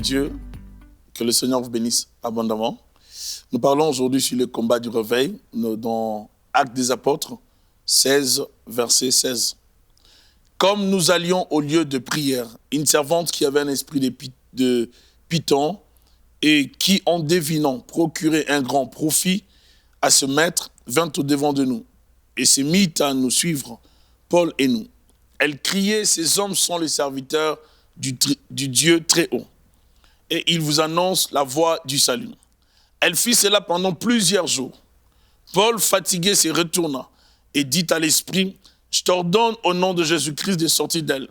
Dieu, que le Seigneur vous bénisse abondamment. Nous parlons aujourd'hui sur le combat du réveil, dans Actes des Apôtres 16, verset 16. Comme nous allions au lieu de prière, une servante qui avait un esprit de python et qui, en devinant procurer un grand profit à ce maître, vint au-devant de nous et se mit à nous suivre, Paul et nous. Elle criait, ces hommes sont les serviteurs du Dieu très haut, et ils vous annoncent la voie du salut. Elle fit cela pendant plusieurs jours. Paul, fatigué, se retourna et dit à l'esprit, je t'ordonne au nom de Jésus-Christ de sortir d'elle.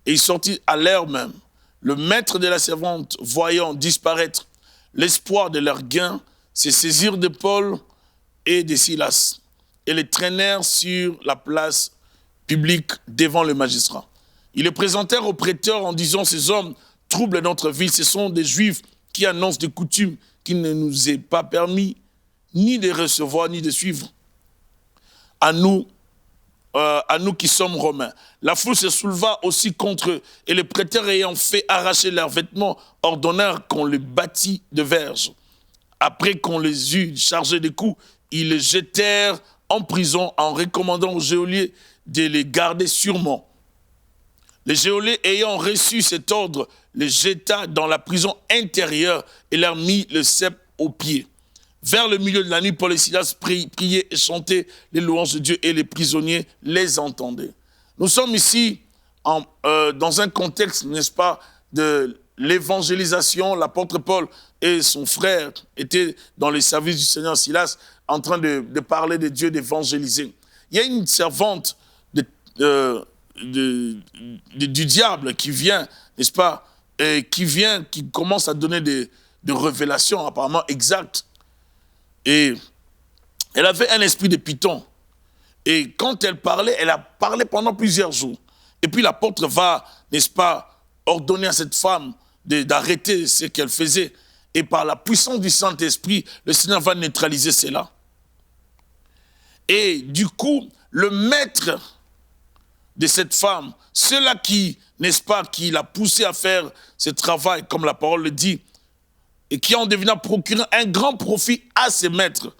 Et il sortit à l'heure même. Le maître de la servante, voyant disparaître l'espoir de leur gain, se saisirent de Paul et de Silas et les traînèrent sur la place publique devant le magistrat. Ils les présentèrent au prêteur en disant, ces hommes troublent notre vie, ce sont des Juifs qui annoncent des coutumes qu'il ne nous est pas permis ni de recevoir ni de suivre. À nous qui sommes romains. La foule se souleva aussi contre eux, et les prêteurs ayant fait arracher leurs vêtements, ordonnèrent qu'on les bâtît de verges. Après qu'on les eut chargés de coups, ils les jetèrent en prison en recommandant aux geôliers de les garder sûrement. Les geôliers ayant reçu cet ordre, les jeta dans la prison intérieure et leur mit le cep aux pieds. Vers le milieu de la nuit, Paul et Silas priaient et chantaient les louanges de Dieu et les prisonniers les entendaient. Nous sommes ici dans un contexte, n'est-ce pas, de l'évangélisation. L'apôtre Paul et son frère étaient dans les services du Seigneur Silas en train de parler de Dieu, d'évangéliser. Il y a une servante du diable qui vient, n'est-ce pas, et qui commence à donner des révélations apparemment exactes. Et elle avait un esprit de python. Et quand elle a parlé pendant plusieurs jours. Et puis l'apôtre va, n'est-ce pas, ordonner à cette femme d'arrêter ce qu'elle faisait. Et par la puissance du Saint-Esprit, le Seigneur va neutraliser cela. Et du coup, le maître de cette femme, ceux-là qui, n'est-ce pas, qui l'a poussé à faire ce travail, comme la parole le dit, et qui en devenant procurer un grand profit à ses maîtres,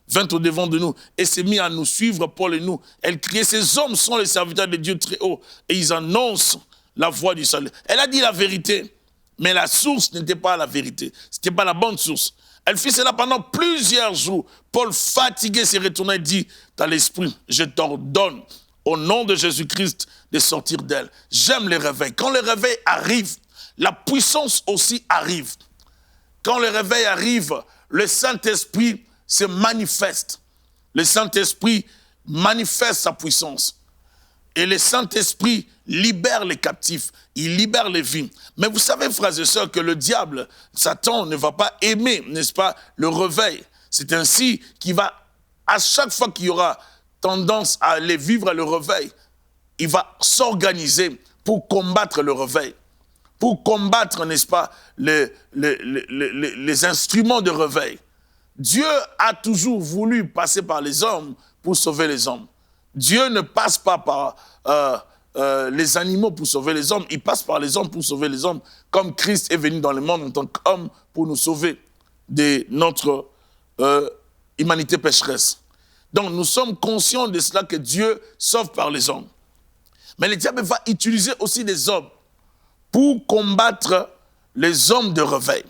vint au-devant de nous et s'est mis à nous suivre, Paul et nous. Elle criait, ces hommes sont les serviteurs de Dieu très haut, et ils annoncent la voie du salut. Elle a dit la vérité, mais la source n'était pas la vérité, ce n'était pas la bonne source. Elle fit cela pendant plusieurs jours. Paul, fatigué, s'est retourné et dit, dans l'esprit, je t'ordonne, au nom de Jésus-Christ, de sortir d'elle. J'aime les réveils. Quand le réveil arrive, la puissance aussi arrive. Quand le réveil arrive, le Saint-Esprit se manifeste. Le Saint-Esprit manifeste sa puissance. Et le Saint-Esprit libère les captifs, il libère les vies. Mais vous savez, frères et sœurs, que le diable, Satan, ne va pas aimer, n'est-ce pas, le réveil. C'est ainsi qu'il va, à chaque fois qu'il y aura tendance à aller vivre le réveil, il va s'organiser pour combattre le réveil. Pour combattre, n'est-ce pas, les instruments de réveil. Dieu a toujours voulu passer par les hommes pour sauver les hommes. Dieu ne passe pas par les animaux pour sauver les hommes, il passe par les hommes pour sauver les hommes, comme Christ est venu dans le monde en tant qu'homme pour nous sauver de notre humanité pécheresse. Donc nous sommes conscients de cela, que Dieu sauve par les hommes. Mais le diable va utiliser aussi des hommes pour combattre les hommes de réveil.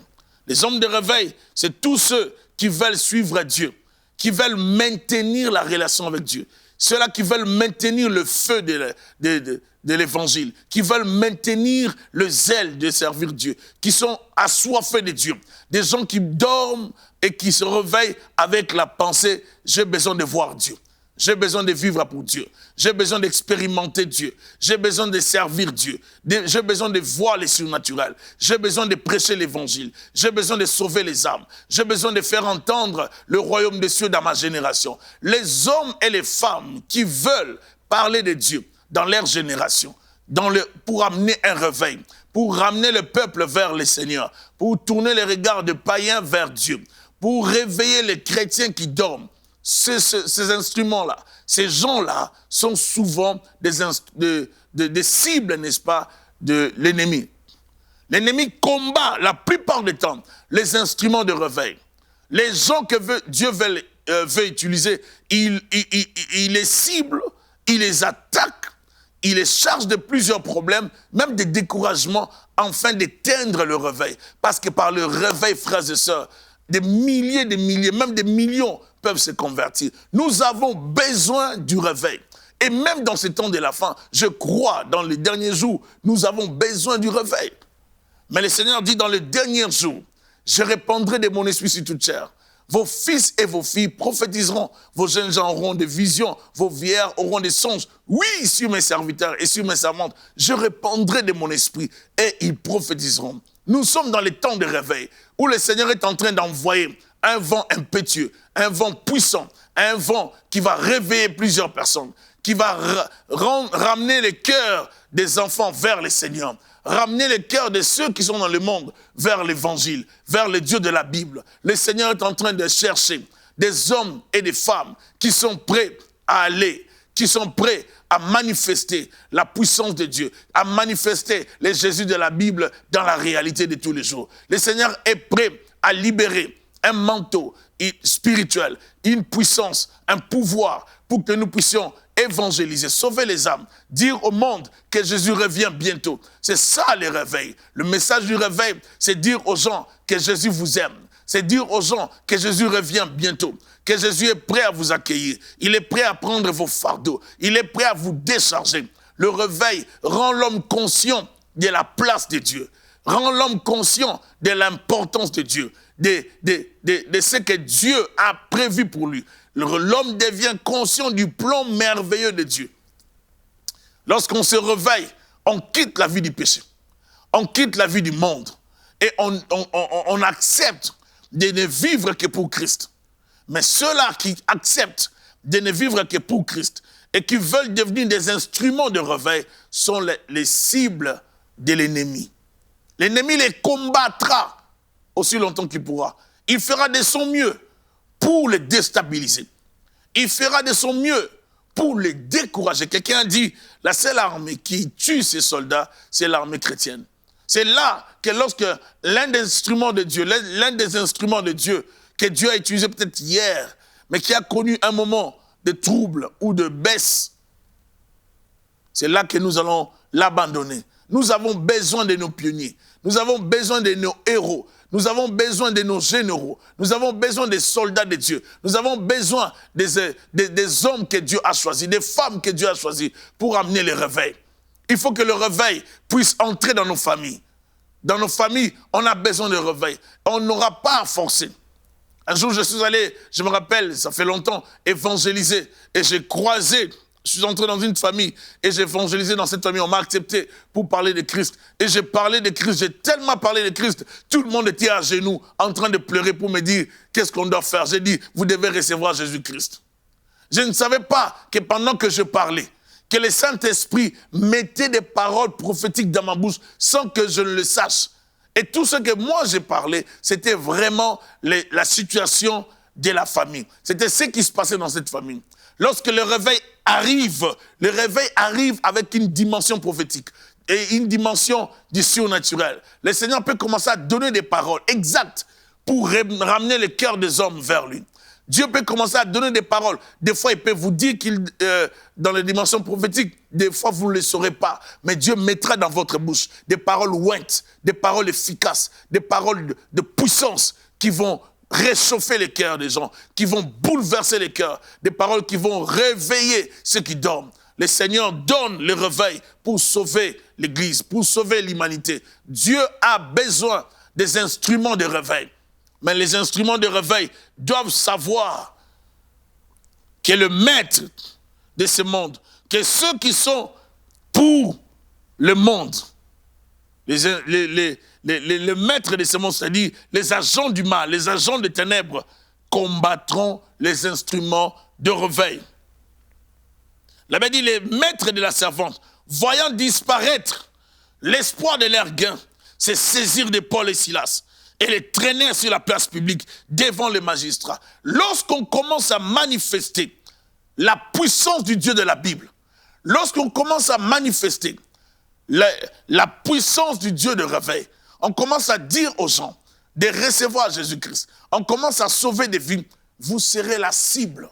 Les hommes de réveil, c'est tous ceux qui veulent suivre Dieu, qui veulent maintenir la relation avec Dieu. Ceux-là qui veulent maintenir le feu de l'évangile, qui veulent maintenir le zèle de servir Dieu, qui sont assoiffés de Dieu. Des gens qui dorment et qui se réveillent avec la pensée, j'ai besoin de voir Dieu. J'ai besoin de vivre pour Dieu. J'ai besoin d'expérimenter Dieu. J'ai besoin de servir Dieu. J'ai besoin de voir les surnaturels. J'ai besoin de prêcher l'évangile. J'ai besoin de sauver les âmes. J'ai besoin de faire entendre le royaume des cieux dans ma génération. Les hommes et les femmes qui veulent parler de Dieu dans leur génération, pour amener un réveil, pour ramener le peuple vers le Seigneur, pour tourner les regards de païens vers Dieu, pour réveiller les chrétiens qui dorment. Ces instruments-là, ces gens-là sont souvent des cibles, n'est-ce pas, de l'ennemi. L'ennemi combat la plupart du temps les instruments de réveil. Les gens que Dieu veut utiliser, il les cible, il les attaque, il les charge de plusieurs problèmes, même des découragements, afin d'éteindre le réveil. Parce que par le réveil, frères et sœurs, des milliers, même des millions peuvent se convertir. Nous avons besoin du réveil. Et même dans ce temps de la fin, je crois, dans les derniers jours, nous avons besoin du réveil. Mais le Seigneur dit, dans les derniers jours, je répandrai de mon esprit sur toute chair. Vos fils et vos filles prophétiseront, vos jeunes gens auront des visions, vos vieillards auront des songes. Oui, sur mes serviteurs et sur mes servantes, je répandrai de mon esprit et ils prophétiseront. Nous sommes dans les temps de réveil, où le Seigneur est en train d'envoyer un vent impétueux, un vent puissant, un vent qui va réveiller plusieurs personnes, qui va ramener les cœurs des enfants vers le Seigneur, ramener les cœurs de ceux qui sont dans le monde vers l'évangile, vers le Dieu de la Bible. Le Seigneur est en train de chercher des hommes et des femmes qui sont prêts à aller, qui sont prêts à manifester la puissance de Dieu, à manifester les Jésus de la Bible dans la réalité de tous les jours. Le Seigneur est prêt à libérer un manteau spirituel, une puissance, un pouvoir pour que nous puissions évangéliser, sauver les âmes, dire au monde que Jésus revient bientôt. C'est ça le réveil. Le message du réveil, c'est dire aux gens que Jésus vous aime. C'est dire aux gens que Jésus revient bientôt, que Jésus est prêt à vous accueillir. Il est prêt à prendre vos fardeaux. Il est prêt à vous décharger. Le réveil rend l'homme conscient de la place de Dieu, rend l'homme conscient de l'importance de Dieu, de ce que Dieu a prévu pour lui. L'homme devient conscient du plan merveilleux de Dieu. Lorsqu'on se réveille, on quitte la vie du péché. On quitte la vie du monde. Et on accepte de ne vivre que pour Christ. Mais ceux-là qui acceptent de ne vivre que pour Christ et qui veulent devenir des instruments de réveil sont les cibles de l'ennemi. L'ennemi les combattra aussi longtemps qu'il pourra. Il fera de son mieux pour les déstabiliser. Il fera de son mieux pour les décourager. Quelqu'un a dit, la seule armée qui tue ses soldats, c'est l'armée chrétienne. C'est là que lorsque l'un des instruments de Dieu que Dieu a utilisé peut-être hier, mais qui a connu un moment de trouble ou de baisse, c'est là que nous allons l'abandonner. Nous avons besoin de nos pionniers. Nous avons besoin de nos héros. Nous avons besoin de nos généraux. Nous avons besoin des soldats de Dieu. Nous avons besoin des hommes que Dieu a choisis, des femmes que Dieu a choisis pour amener le réveil. Il faut que le réveil puisse entrer dans nos familles. Dans nos familles, on a besoin de réveil. On n'aura pas à forcer. Un jour, je suis allé, je me rappelle, ça fait longtemps, évangéliser. Et j'ai croisé, je suis entré dans une famille et j'ai évangélisé dans cette famille. On m'a accepté pour parler de Christ. Et j'ai parlé de Christ, j'ai tellement parlé de Christ. Tout le monde était à genoux, en train de pleurer pour me dire qu'est-ce qu'on doit faire. J'ai dit, vous devez recevoir Jésus-Christ. Je ne savais pas que pendant que je parlais, que le Saint-Esprit mettait des paroles prophétiques dans ma bouche sans que je ne le sache. Et tout ce que moi j'ai parlé, c'était vraiment la situation de la famille. C'était ce qui se passait dans cette famille. Lorsque le réveil arrive avec une dimension prophétique et une dimension du surnaturel. Le Seigneur peut commencer à donner des paroles exactes pour ramener le cœur des hommes vers lui. Dieu peut commencer à donner des paroles. Des fois, il peut vous dire dans les dimensions prophétiques, des fois, vous ne le saurez pas. Mais Dieu mettra dans votre bouche des paroles ointes, des paroles efficaces, des paroles de puissance qui vont réchauffer les cœurs des gens, qui vont bouleverser les cœurs, des paroles qui vont réveiller ceux qui dorment. Le Seigneur donne le réveil pour sauver l'Église, pour sauver l'humanité. Dieu a besoin des instruments de réveil. Mais les instruments de réveil doivent savoir que le maître de ce monde, que ceux qui sont pour le monde, les maîtres de ce monde, c'est-à-dire les agents du mal, les agents des ténèbres, combattront les instruments de réveil. La Bible dit, les maîtres de la servante, voyant disparaître l'espoir de leur gain, se saisirent de Paul et Silas et les traîner sur la place publique devant les magistrats. Lorsqu'on commence à manifester la puissance du Dieu de la Bible, lorsqu'on commence à manifester la puissance du Dieu de réveil, on commence à dire aux gens de recevoir Jésus-Christ, on commence à sauver des vies, vous serez la cible.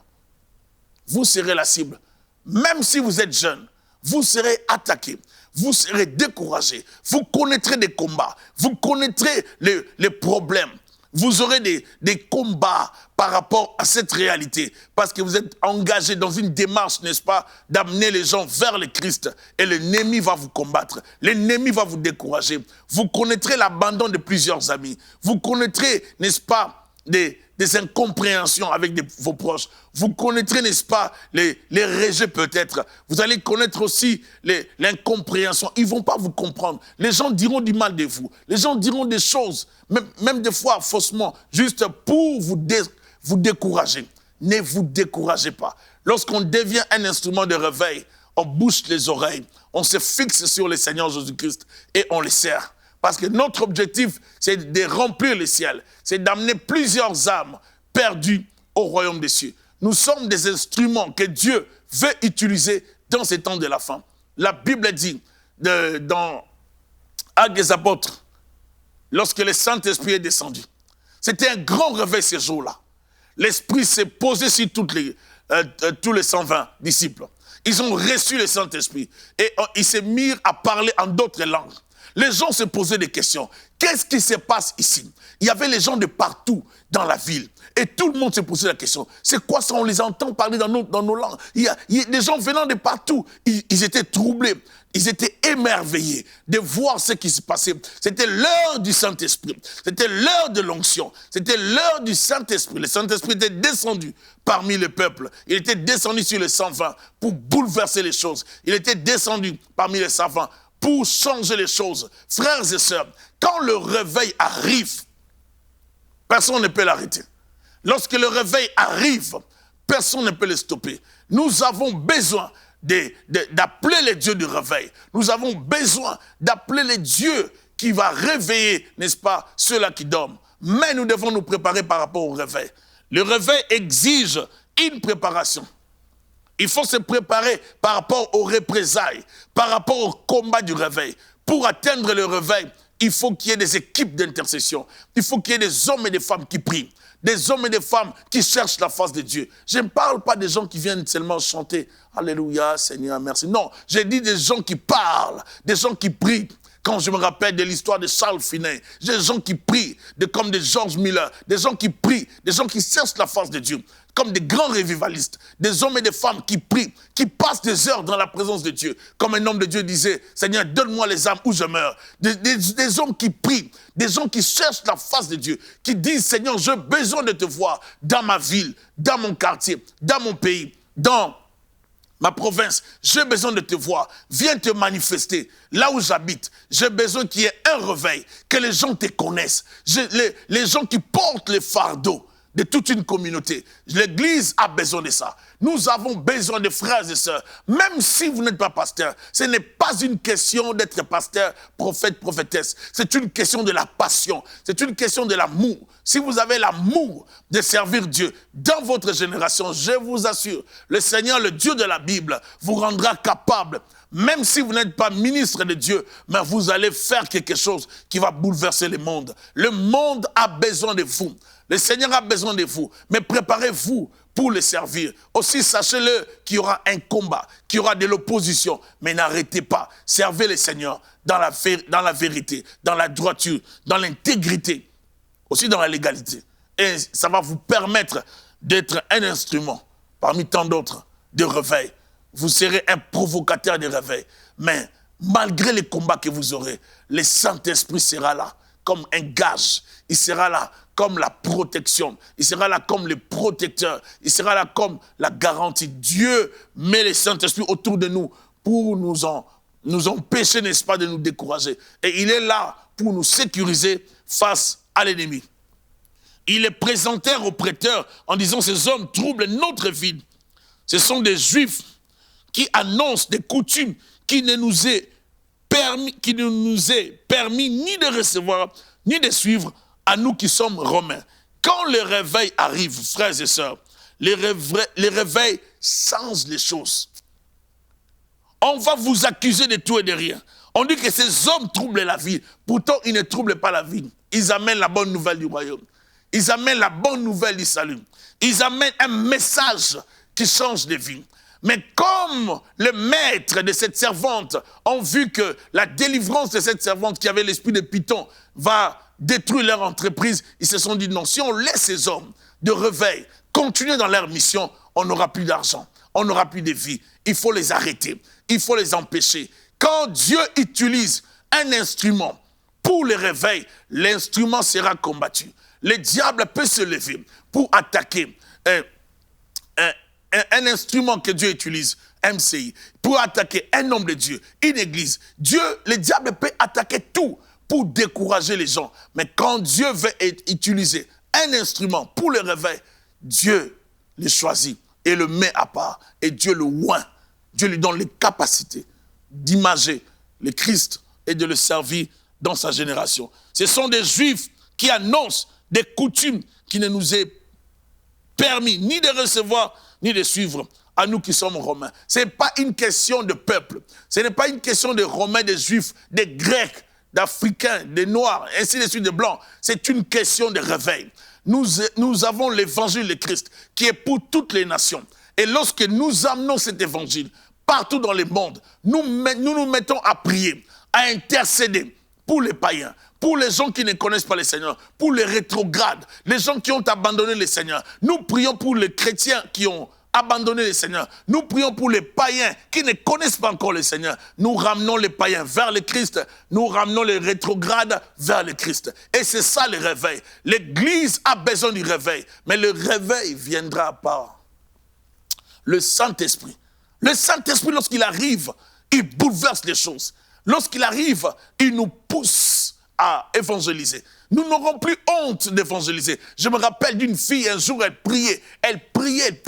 Vous serez la cible. Même si vous êtes jeune, vous serez attaqué, vous serez découragé, vous connaîtrez des combats, vous connaîtrez les problèmes. Vous aurez des combats par rapport à cette réalité, parce que vous êtes engagé dans une démarche, n'est-ce pas, d'amener les gens vers le Christ, et l'ennemi va vous combattre, l'ennemi va vous décourager. Vous connaîtrez l'abandon de plusieurs amis, vous connaîtrez, n'est-ce pas, des incompréhensions avec vos proches. Vous connaîtrez, n'est-ce pas, les rejets peut-être. Vous allez connaître aussi l'incompréhension. Ils ne vont pas vous comprendre. Les gens diront du mal de vous. Les gens diront des choses, même des fois faussement, juste pour vous décourager. Ne vous découragez pas. Lorsqu'on devient un instrument de réveil, on bouche les oreilles, on se fixe sur le Seigneur Jésus-Christ et on le sert. Parce que notre objectif, c'est de remplir le ciel. C'est d'amener plusieurs âmes perdues au royaume des cieux. Nous sommes des instruments que Dieu veut utiliser dans ces temps de la fin. La Bible dit, dans Actes des Apôtres, lorsque le Saint-Esprit est descendu, c'était un grand réveil ce jour-là. L'Esprit s'est posé sur tous les 120 disciples. Ils ont reçu le Saint-Esprit et ils s'est mis à parler en d'autres langues. Les gens se posaient des questions. Qu'est-ce qui se passe ici? Il y avait les gens de partout dans la ville. Et tout le monde se posait la question. C'est quoi ça? On les entend parler dans nos langues. Il y a des gens venant de partout. Ils étaient troublés. Ils étaient émerveillés de voir ce qui se passait. C'était l'heure du Saint-Esprit. C'était l'heure de l'onction. C'était l'heure du Saint-Esprit. Le Saint-Esprit était descendu parmi le peuple. Il était descendu sur les 120 pour bouleverser les choses. Il était descendu parmi les 120 pour changer les choses. Frères et sœurs, quand le réveil arrive, personne ne peut l'arrêter. Lorsque le réveil arrive, personne ne peut le stopper. Nous avons besoin d'appeler les dieux du réveil. Nous avons besoin d'appeler les dieux qui va réveiller, n'est-ce pas, ceux-là qui dorment. Mais nous devons nous préparer par rapport au réveil. Le réveil exige une préparation. Il faut se préparer par rapport aux représailles, par rapport au combat du réveil. Pour atteindre le réveil, il faut qu'il y ait des équipes d'intercession. Il faut qu'il y ait des hommes et des femmes qui prient. Des hommes et des femmes qui cherchent la face de Dieu. Je ne parle pas des gens qui viennent seulement chanter « Alléluia, Seigneur, merci ». Non, j'ai dit des gens qui parlent, des gens qui prient. Quand je me rappelle de l'histoire de Charles Finet, des gens qui prient, comme des George Miller, des gens qui prient, des gens qui cherchent la face de Dieu, comme des grands revivalistes, des hommes et des femmes qui prient, qui passent des heures dans la présence de Dieu. Comme un homme de Dieu disait, Seigneur, donne-moi les âmes où je meurs. Des hommes qui prient, des gens qui cherchent la face de Dieu, qui disent, Seigneur, j'ai besoin de te voir dans ma ville, dans mon quartier, dans mon pays, dans ma province, j'ai besoin de te voir. Viens te manifester là où j'habite. J'ai besoin qu'il y ait un réveil, que les gens te connaissent. Les gens qui portent les fardeaux de toute une communauté. L'Église a besoin de ça. Nous avons besoin de frères et sœurs. Même si vous n'êtes pas pasteur, ce n'est pas une question d'être pasteur, prophète, prophétesse. C'est une question de la passion. C'est une question de l'amour. Si vous avez l'amour de servir Dieu dans votre génération, je vous assure, le Seigneur, le Dieu de la Bible, vous rendra capable, même si vous n'êtes pas ministre de Dieu, mais vous allez faire quelque chose qui va bouleverser le monde. Le monde a besoin de vous. Le Seigneur a besoin de vous, mais préparez-vous pour le servir. Aussi, sachez-le qu'il y aura un combat, qu'il y aura de l'opposition, mais n'arrêtez pas. Servez le Seigneur dans la vérité, dans la droiture, dans l'intégrité, aussi dans la légalité. Et ça va vous permettre d'être un instrument, parmi tant d'autres, de réveil. Vous serez un provocateur de réveil. Mais malgré les combats que vous aurez, le Saint-Esprit sera là comme un gage. Il sera là comme la protection. Il sera là comme le protecteur. Il sera là comme la garantie. Dieu met le Saint-Esprit autour de nous pour nous empêcher, n'est-ce pas, de nous décourager. Et il est là pour nous sécuriser face à l'ennemi. Il est présenté aux prêteurs en disant, ces hommes troublent notre vie. Ce sont des Juifs qui annoncent des coutumes qui ne nous est permis ni de recevoir, ni de suivre à nous qui sommes Romains. Quand le réveil arrive, frères et sœurs, les réveils changent les choses. On va vous accuser de tout et de rien. On dit que ces hommes troublent la ville. Pourtant, ils ne troublent pas la ville. Ils amènent la bonne nouvelle du royaume. Ils amènent la bonne nouvelle du salut. Ils amènent un message qui change de vie. Mais comme les maîtres de cette servante ont vu que la délivrance de cette servante qui avait l'esprit de Python va détruire leur entreprise, ils se sont dit non, si on laisse ces hommes de réveil continuer dans leur mission, on n'aura plus d'argent, on n'aura plus de vie. Il faut les arrêter, il faut les empêcher. Quand Dieu utilise un instrument pour le réveil, l'instrument sera combattu. Le diable peut se lever pour attaquer un instrument que Dieu utilise, MCI, pour attaquer un homme de Dieu, une église. Dieu, le diable peut attaquer tout pour décourager les gens. Mais quand Dieu veut utiliser un instrument pour le réveil, Dieu le choisit et le met à part. Et Dieu le oint. Dieu lui donne les capacités d'imager le Christ et de le servir dans sa génération. Ce sont des Juifs qui annoncent des coutumes qui ne nous est permis ni de recevoir, ni de suivre à nous qui sommes Romains. Ce n'est pas une question de peuple. Ce n'est pas une question de Romains, des Juifs, des Grecs, d'Africains, des Noirs, ainsi de suite, des Blancs. C'est une question de réveil. Nous avons l'évangile de Christ qui est pour toutes les nations. Et lorsque nous amenons cet évangile partout dans le monde, nous nous mettons à prier, à intercéder pour les païens, pour les gens qui ne connaissent pas le Seigneur, pour les rétrogrades, les gens qui ont abandonné le Seigneur. Nous prions pour les chrétiens qui ont abandonné le Seigneur. Nous prions pour les païens qui ne connaissent pas encore le Seigneur. Nous ramenons les païens vers le Christ. Nous ramenons les rétrogrades vers le Christ. Et c'est ça le réveil. L'Église a besoin du réveil. Mais le réveil viendra par le Saint-Esprit. Le Saint-Esprit, lorsqu'il arrive, il bouleverse les choses. Lorsqu'il arrive, il nous pousse à évangéliser. Nous n'aurons plus honte d'évangéliser. Je me rappelle d'une fille, un jour, elle priait. Elle priait.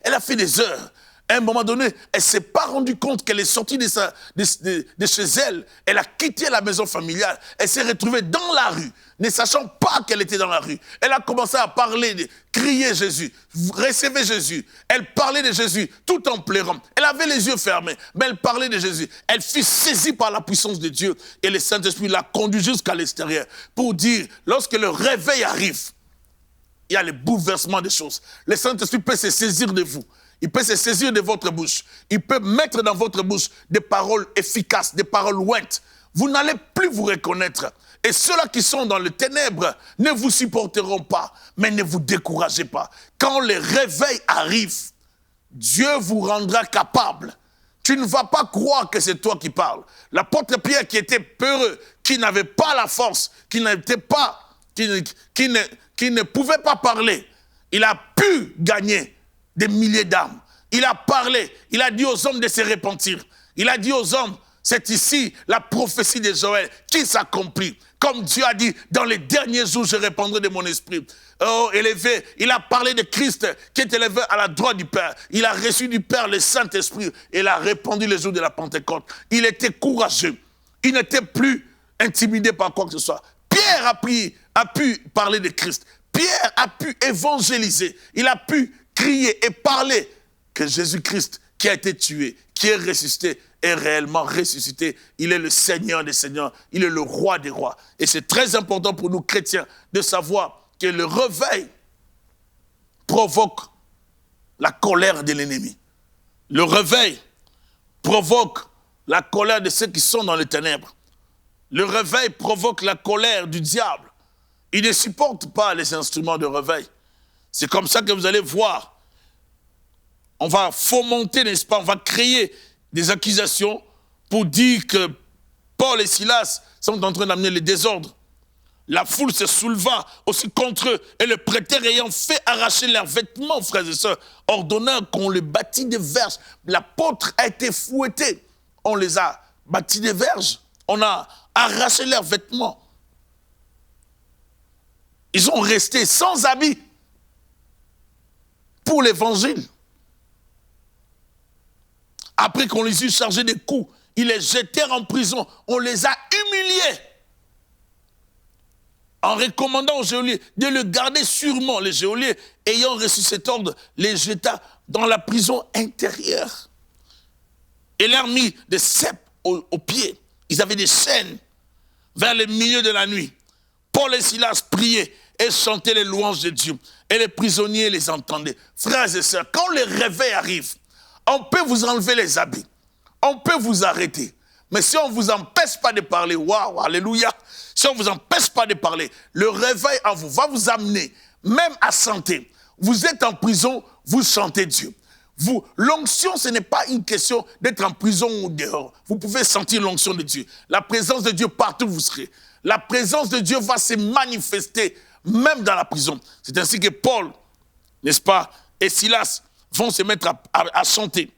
Elle a fait des heures. À un moment donné, elle ne s'est pas rendue compte qu'elle est sortie de chez elle. Elle a quitté la maison familiale. Elle s'est retrouvée dans la rue, ne sachant pas qu'elle était dans la rue. Elle a commencé à parler, crier Jésus, recevez Jésus. Elle parlait de Jésus tout en pleurant. Elle avait les yeux fermés, mais elle parlait de Jésus. Elle fut saisie par la puissance de Dieu et le Saint-Esprit l'a conduite jusqu'à l'extérieur pour dire, lorsque le réveil arrive, il y a le bouleversement des choses. Le Saint-Esprit peut se saisir de vous. Il peut se saisir de votre bouche. Il peut mettre dans votre bouche des paroles efficaces, des paroles ointes. Vous n'allez plus vous reconnaître. Et ceux-là qui sont dans les ténèbres ne vous supporteront pas, mais ne vous découragez pas. Quand le réveil arrive, Dieu vous rendra capable. Tu ne vas pas croire que c'est toi qui parles. L'apôtre Pierre qui était peureux, qui n'avait pas la force, qui ne pouvait pas parler, il a pu gagner des milliers d'âmes. Il a parlé, il a dit aux hommes de se repentir. Il a dit aux hommes, c'est ici la prophétie de Joël qui s'accomplit. Comme Dieu a dit, dans les derniers jours, je répandrai de mon esprit. Oh, élevé, il a parlé de Christ qui est élevé à la droite du Père. Il a reçu du Père le Saint-Esprit et l'a répandu les jours de la Pentecôte. Il était courageux. Il n'était plus intimidé par quoi que ce soit. Pierre a pu parler de Christ. Pierre a pu évangéliser. Il a pu crier et parler que Jésus-Christ qui a été tué, qui est ressuscité, est réellement ressuscité. Il est le Seigneur des Seigneurs, il est le Roi des Rois. Et c'est très important pour nous chrétiens de savoir que le réveil provoque la colère de l'ennemi. Le réveil provoque la colère de ceux qui sont dans les ténèbres. Le réveil provoque la colère du diable. Il ne supporte pas les instruments de réveil. C'est comme ça que vous allez voir. On va fomenter, n'est-ce pas? On va créer des accusations pour dire que Paul et Silas sont en train d'amener le désordre. La foule se souleva aussi contre eux et le prêteur ayant fait arracher leurs vêtements, frères et sœurs, ordonnant qu'on les bâtit des verges. L'apôtre a été fouetté. On les a bâtis des verges. On a arraché leurs vêtements. Ils ont resté sans habits pour l'évangile. Après qu'on les eut chargés des coups, ils les jetèrent en prison. On les a humiliés. En recommandant aux geôliers de le garder sûrement. Les geôliers, ayant reçu cet ordre, les jeta dans la prison intérieure. Et leur mit des cèpes aux pieds. Ils avaient des chaînes. Vers le milieu de la nuit, Paul et Silas priaient et chantaient les louanges de Dieu. Et les prisonniers les entendaient. Frères et sœurs, quand le réveil arrive, on peut vous enlever les habits. On peut vous arrêter. Mais si on ne vous empêche pas de parler, waouh, alléluia, si on ne vous empêche pas de parler, le réveil en vous va vous amener même à chanter. Vous êtes en prison, vous chantez Dieu. L'onction, ce n'est pas une question d'être en prison ou dehors. Vous pouvez sentir l'onction de Dieu. La présence de Dieu partout où vous serez. La présence de Dieu va se manifester même dans la prison. C'est ainsi que Paul, n'est-ce pas, et Silas vont se mettre à chanter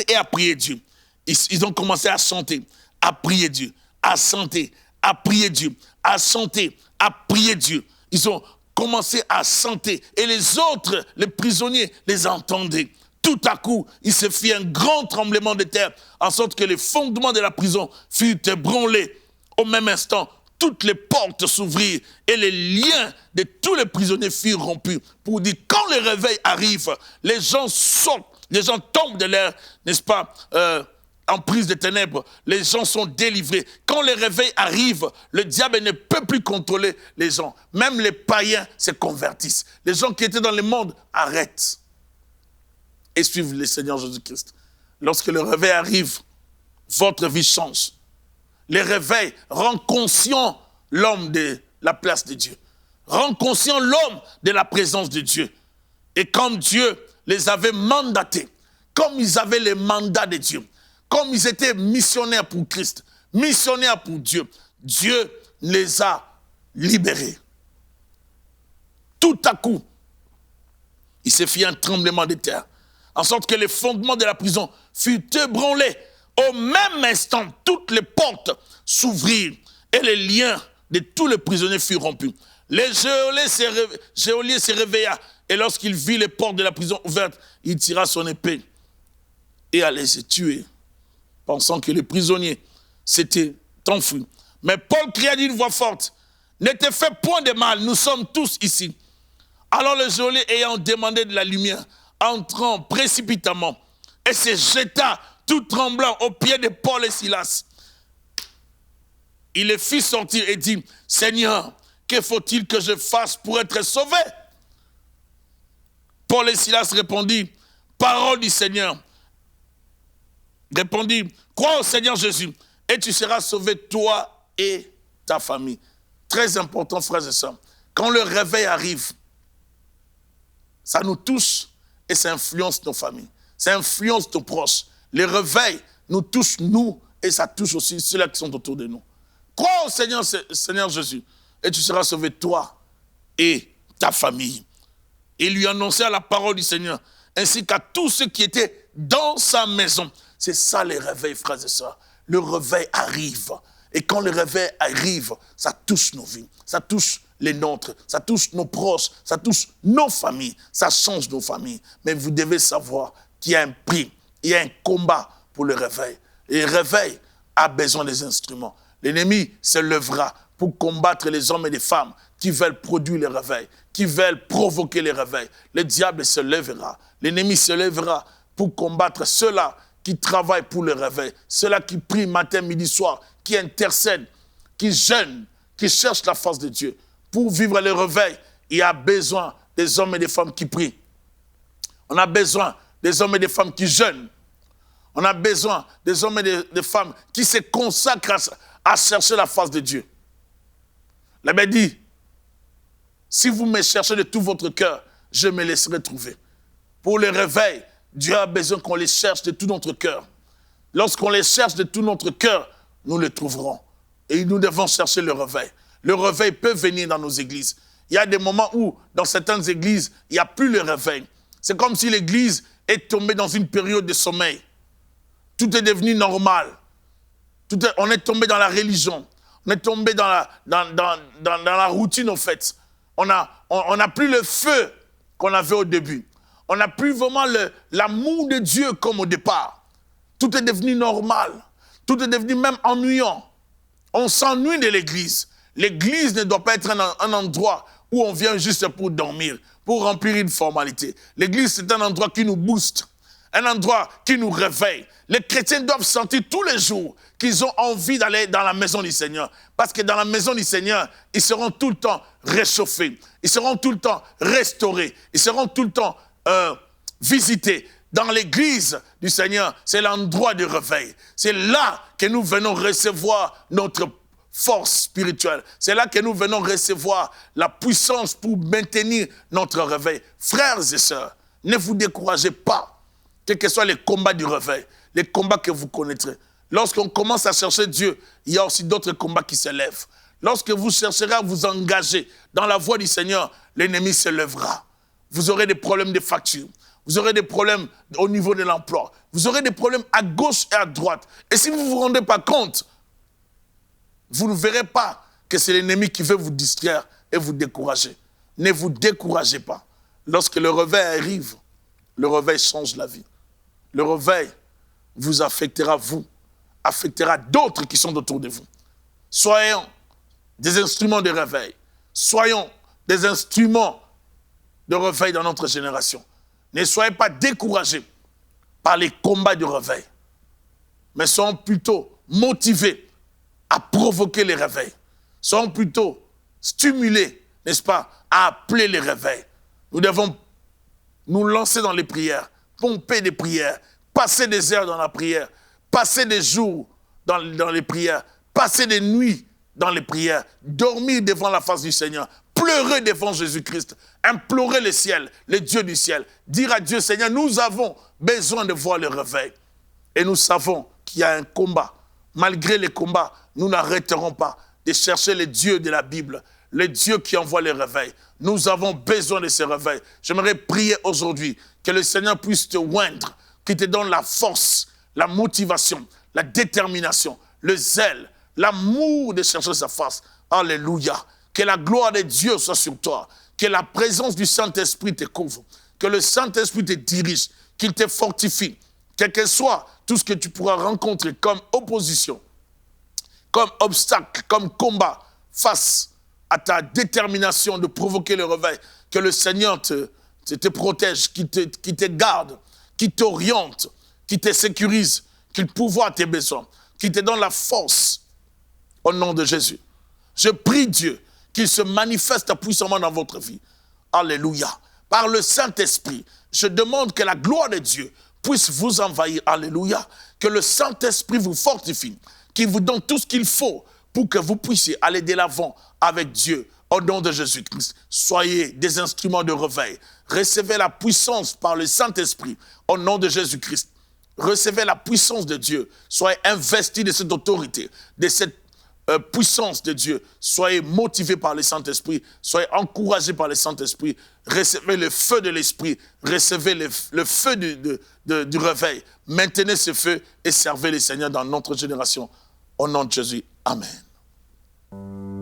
et à prier Dieu. Ils ont commencé à chanter, à prier Dieu, à chanter, à prier Dieu, à chanter, à prier Dieu. Ils ont commencé à chanter et les autres, les prisonniers, les entendaient. Tout à coup, il se fit un grand tremblement de terre, en sorte que les fondements de la prison furent ébranlés. Au même instant, toutes les portes s'ouvrirent et les liens de tous les prisonniers furent rompus. Pour dire, quand le réveil arrive, les gens sautent, les gens tombent de l'air, n'est-ce pas, en prise de ténèbres, les gens sont délivrés. Quand le réveil arrive, le diable ne peut plus contrôler les gens. Même les païens se convertissent. Les gens qui étaient dans le monde arrêtent et suivent le Seigneur Jésus-Christ. Lorsque le réveil arrive, votre vie change. Le réveil rend conscient l'homme de la place de Dieu. Rend conscient l'homme de la présence de Dieu. Et comme Dieu les avait mandatés, comme ils avaient le mandat de Dieu, comme ils étaient missionnaires pour Christ, missionnaires pour Dieu, Dieu les a libérés. Tout à coup, il s'est fait un tremblement de terre, en sorte que les fondements de la prison furent ébranlés. Au même instant, toutes les portes s'ouvrirent et les liens de tous les prisonniers furent rompus. Le geôlier se réveilla et lorsqu'il vit les portes de la prison ouvertes, il tira son épée et allait se tuer, pensant que les prisonniers s'étaient enfuis. Mais Paul cria d'une voix forte, « Ne te fais point de mal, nous sommes tous ici. » Alors le geôlier, ayant demandé de la lumière, entrant précipitamment et se jeta tout tremblant aux pieds de Paul et Silas. Il les fit sortir et dit, « Seigneur, que faut-il que je fasse pour être sauvé ?» Paul et Silas répondit, « Parole du Seigneur. » Répondit, « Crois au Seigneur Jésus et tu seras sauvé, toi et ta famille. » Très important, frères et sœurs. Quand le réveil arrive, ça nous touche et ça influence nos familles. Ça influence nos proches. Les réveils nous touchent, nous, et ça touche aussi ceux-là qui sont autour de nous. Crois au Seigneur Jésus, et tu seras sauvé, toi et ta famille. Et lui annonça la parole du Seigneur, ainsi qu'à tous ceux qui étaient dans sa maison. C'est ça les réveils, frères et sœurs. Le réveil arrive. Et quand le réveil arrive, ça touche nos vies, ça touche les nôtres, ça touche nos proches, ça touche nos familles, ça change nos familles. Mais vous devez savoir qu'il y a un prix. Il y a un combat pour le réveil. Et le réveil a besoin des instruments. L'ennemi se lèvera pour combattre les hommes et les femmes qui veulent produire le réveil, qui veulent provoquer le réveil. Le diable se lèvera. L'ennemi se lèvera pour combattre ceux-là qui travaillent pour le réveil, ceux-là qui prient matin, midi, soir, qui intercèdent, qui jeûnent, qui cherchent la face de Dieu. Pour vivre le réveil, il y a besoin des hommes et des femmes qui prient. On a besoin des hommes et des femmes qui jeûnent. On a besoin des hommes et des femmes qui se consacrent à chercher la face de Dieu. La Bible dit, si vous me cherchez de tout votre cœur, je me laisserai trouver. Pour le réveil, Dieu a besoin qu'on les cherche de tout notre cœur. Lorsqu'on les cherche de tout notre cœur, nous les trouverons. Et nous devons chercher le réveil. Le réveil peut venir dans nos églises. Il y a des moments où, dans certaines églises, il n'y a plus le réveil. C'est comme si l'église est tombée dans une période de sommeil. Tout est devenu normal. On est tombé dans la religion. On est tombé dans la routine, en fait. On n'a plus le feu qu'on avait au début. On n'a plus vraiment l'amour de Dieu comme au départ. Tout est devenu normal. Tout est devenu même ennuyant. On s'ennuie de l'église. L'église ne doit pas être un endroit où on vient juste pour dormir, pour remplir une formalité. L'église, c'est un endroit qui nous booste, un endroit qui nous réveille. Les chrétiens doivent sentir tous les jours qu'ils ont envie d'aller dans la maison du Seigneur. Parce que dans la maison du Seigneur, ils seront tout le temps réchauffés. Ils seront tout le temps restaurés. Ils seront tout le temps visités. Dans l'église du Seigneur, c'est l'endroit du réveil. C'est là que nous venons recevoir notre force spirituelle. C'est là que nous venons recevoir la puissance pour maintenir notre réveil. Frères et sœurs, ne vous découragez pas, quels que soient les combats du réveil, les combats que vous connaîtrez. Lorsqu'on commence à chercher Dieu, il y a aussi d'autres combats qui se lèvent. Lorsque vous chercherez à vous engager dans la voie du Seigneur, l'ennemi se lèvera. Vous aurez des problèmes de facture. Vous aurez des problèmes au niveau de l'emploi. Vous aurez des problèmes à gauche et à droite. Et si vous ne vous rendez pas compte, vous ne verrez pas que c'est l'ennemi qui veut vous distraire et vous décourager. Ne vous découragez pas. Lorsque le réveil arrive, le réveil change la vie. Le réveil vous affectera, affectera d'autres qui sont autour de vous. Soyons des instruments de réveil. Soyons des instruments de réveil dans notre génération. Ne soyez pas découragés par les combats du réveil, mais soyons plutôt motivés à provoquer les réveils. Soyons plutôt stimulés, n'est-ce pas, à appeler les réveils. Nous devons nous lancer dans les prières, pomper des prières, passer des heures dans la prière, passer des jours dans les prières, passer des nuits dans les prières, dormir devant la face du Seigneur, pleurer devant Jésus-Christ, implorer le ciel, le Dieu du ciel, dire à Dieu, Seigneur, nous avons besoin de voir le réveil. Et nous savons qu'il y a un combat. Malgré les combats, nous n'arrêterons pas de chercher le Dieu de la Bible, le Dieu qui envoie le réveil. Nous avons besoin de ce réveil. J'aimerais prier aujourd'hui que le Seigneur puisse te oindre, qu'il te donne la force, la motivation, la détermination, le zèle, l'amour de chercher sa face. Alléluia. Que la gloire de Dieu soit sur toi. Que la présence du Saint-Esprit te couvre. Que le Saint-Esprit te dirige. Qu'il te fortifie. Quel que soit tout ce que tu pourras rencontrer comme opposition, comme obstacle, comme combat, face à ta détermination de provoquer le réveil. Que le Seigneur te protège, qui te garde, qui t'oriente, qui te sécurise, qu'il pourvoie tes besoins, qui te donne la force au nom de Jésus. Je prie Dieu qu'il se manifeste puissamment dans votre vie. Alléluia. Par le Saint-Esprit, je demande que la gloire de Dieu puisse vous envahir. Alléluia. Que le Saint-Esprit vous fortifie, qu'il vous donne tout ce qu'il faut pour que vous puissiez aller de l'avant avec Dieu. Au nom de Jésus-Christ, soyez des instruments de réveil. Recevez la puissance par le Saint-Esprit. Au nom de Jésus-Christ, recevez la puissance de Dieu. Soyez investis de cette autorité, de cette puissance de Dieu. Soyez motivés par le Saint-Esprit. Soyez encouragés par le Saint-Esprit. Recevez le feu de l'Esprit. Recevez le feu du réveil. Maintenez ce feu et servez le Seigneur dans notre génération. Au nom de Jésus. Amen.